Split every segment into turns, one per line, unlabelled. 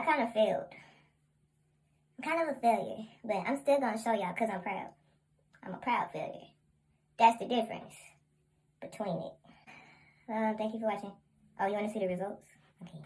kind of failed. I'm kind of a failure, but I'm still going to show y'all because I'm proud. I'm a proud failure. That's the difference between it. Thank you for watching. Oh, you want to see the results? Okay.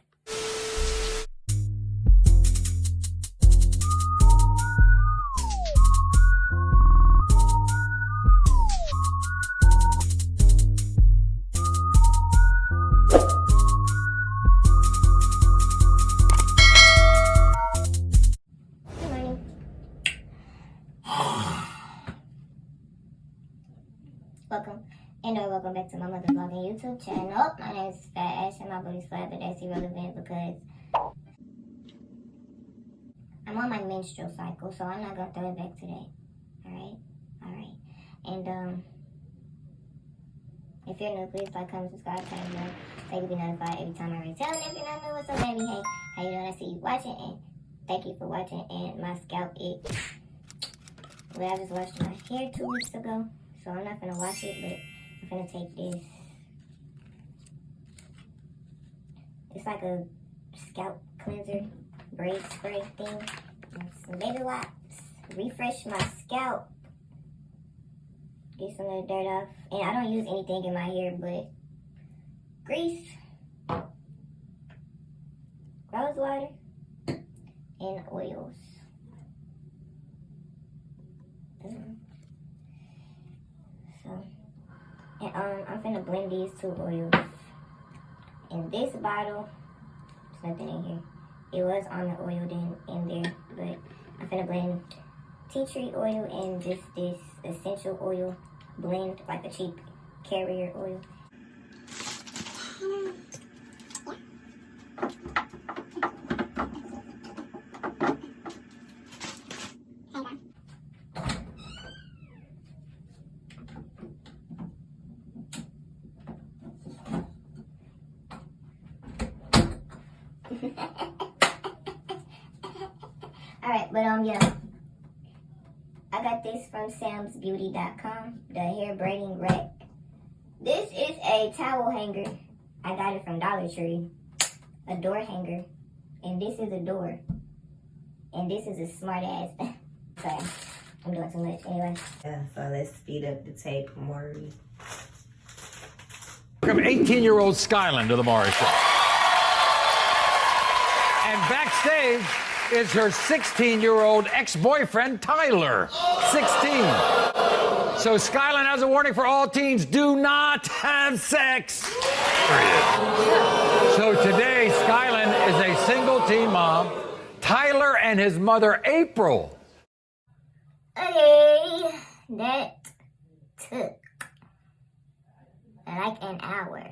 Good morning. Welcome back to my mother's vlogging YouTube channel. My name is Fat Ash and my booty's flat, but that's irrelevant because I'm on my menstrual cycle, so I'm not gonna throw it back today. Alright. And if you're new, please like, comment, subscribe, turn it on so you can be notified every time I retell. And if you're not new, what's up, baby? Hey, how you doing? I see you watching, and thank you for watching. And my scalp I just washed my hair 2 weeks ago, so I'm not gonna wash it, but I'm gonna take this. It's like a scalp cleanser, braid spray thing. And some baby wipes. Refresh my scalp. Get some of the dirt off. And I don't use anything in my hair but grease, rose water, and oils. And I'm finna blend these 2 oils. In this bottle, there's nothing in here. It was on the oil then in there, but I'm finna blend tea tree oil and just this essential oil blend, like a cheap carrier oil. Alright, but yeah, I got this from samsbeauty.com, the hair braiding rack. This is a towel hanger. I got it from Dollar Tree, a door hanger, and this is a door, and this is a smart ass. Sorry, I'm doing too much anyway.
Yeah, so let's speed up the tape, Maury.
Welcome 18-year-old Skyland to the Maury Show. And backstage is her 16-year-old ex-boyfriend, Tyler. 16. So Skyland has a warning for all teens: do not have sex. Period. So today, Skyland is a single teen mom. Tyler and his mother, April.
Okay, that took like an hour,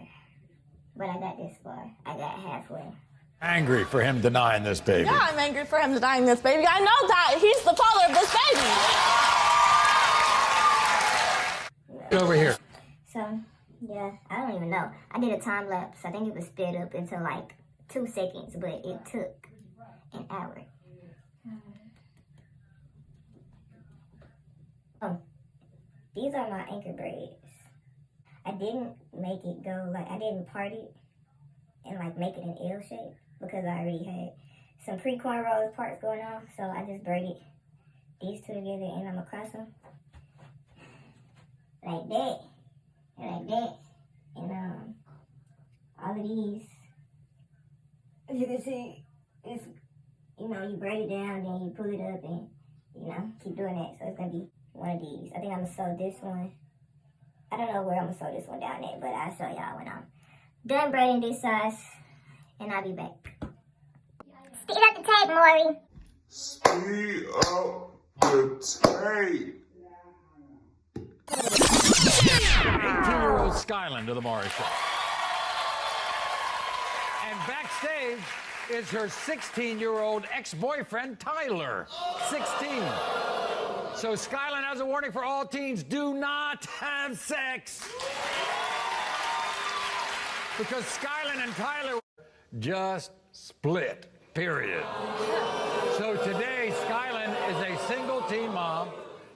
but I got this far. I got halfway.
Angry for him denying this baby.
Yeah, I'm angry for him denying this baby. I know that he's the father of this baby.
Over here.
So, yeah, I don't even know. I did a time lapse. I think it was sped up into like 2 seconds, but it took an hour. Oh, these are my anchor braids. I didn't make it go, like, I didn't part it and like make it an L shape because I already had some pre-cornrows parts going on. So I just braided these 2 together and I'm gonna cross them like that and like that. And all of these, as you can see, it's, you know, you braid it down, then you pull it up and, you know, keep doing that. So it's gonna be one of these. I think I'm gonna sew this one. I don't know where I'm gonna sew this one down at, but I'll show y'all when I'm done braiding this size, and I'll be back. Speed up the tape, Maury.
Speed up the tape.
18-year-old Skyland to the Maury Show. And backstage is her 16-year-old ex-boyfriend, Tyler. 16. So Skyland has a warning for all teens: do not have sex. Because Skyland and Tyler just split, period. So today, Skyland is a single teen mom.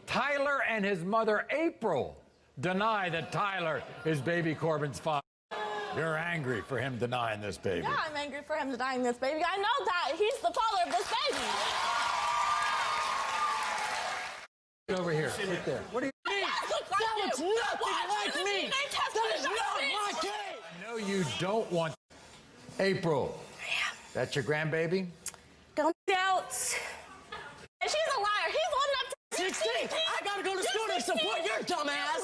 Tyler and his mother, April, deny that Tyler is baby Corbin's father. You're angry for him denying this baby.
Yeah, I'm angry for him denying this baby. I know that he's the father
there? What do you mean?
That looks nothing like me. That is not my kid.
I know you don't want April.
Yeah.
That's your grandbaby?
Don't doubt. She's a liar. He's old enough to
16. I gotta go to school to support your dumb ass.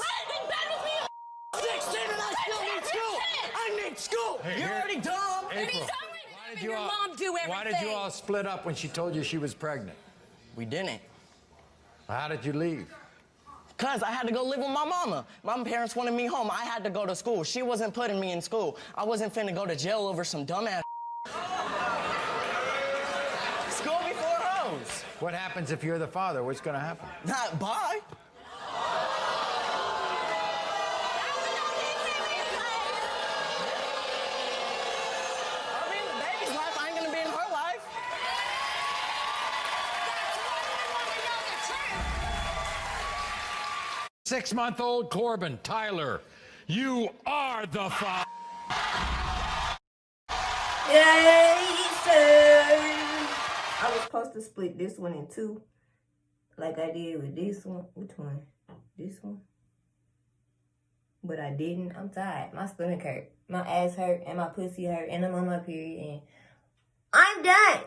16 and I still need school. I need school.
Hey,
You're
here-
already dumb.
April,
Your mom do
why did you all split up when she told you she was pregnant?
We didn't.
How did you leave?
Cause I had to go live with my mama. My parents wanted me home. I had to go to school. She wasn't putting me in school. I wasn't finna go to jail over some dumbass. School before hoes.
What happens if you're the father? What's going to happen?
Not bye. I mean, the baby's life, I ain't gonna be in her life.
6-month-old Corbin, Tyler, you are the father.
Yay, sir. I was supposed to split this one in two, like I did with this one. Which one? This one? But I didn't. I'm tired. My stomach hurt. My ass hurt and my pussy hurt and I'm on my period and I'm done.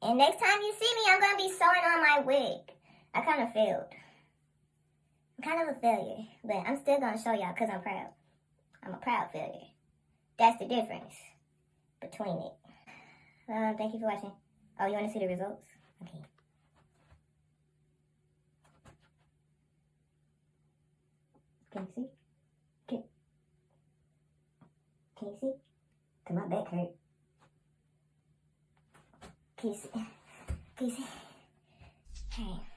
And next time you see me, I'm going to be sewing on my wig. I kind of failed. I'm kind of a failure, but I'm still going to show y'all because I'm proud. I'm a proud failure. That's the difference between it. Thank you for watching. Oh, you want to see the results? Okay. Can you see? Can you see? Cause my back hurt. Can you see? Can you see? Hey.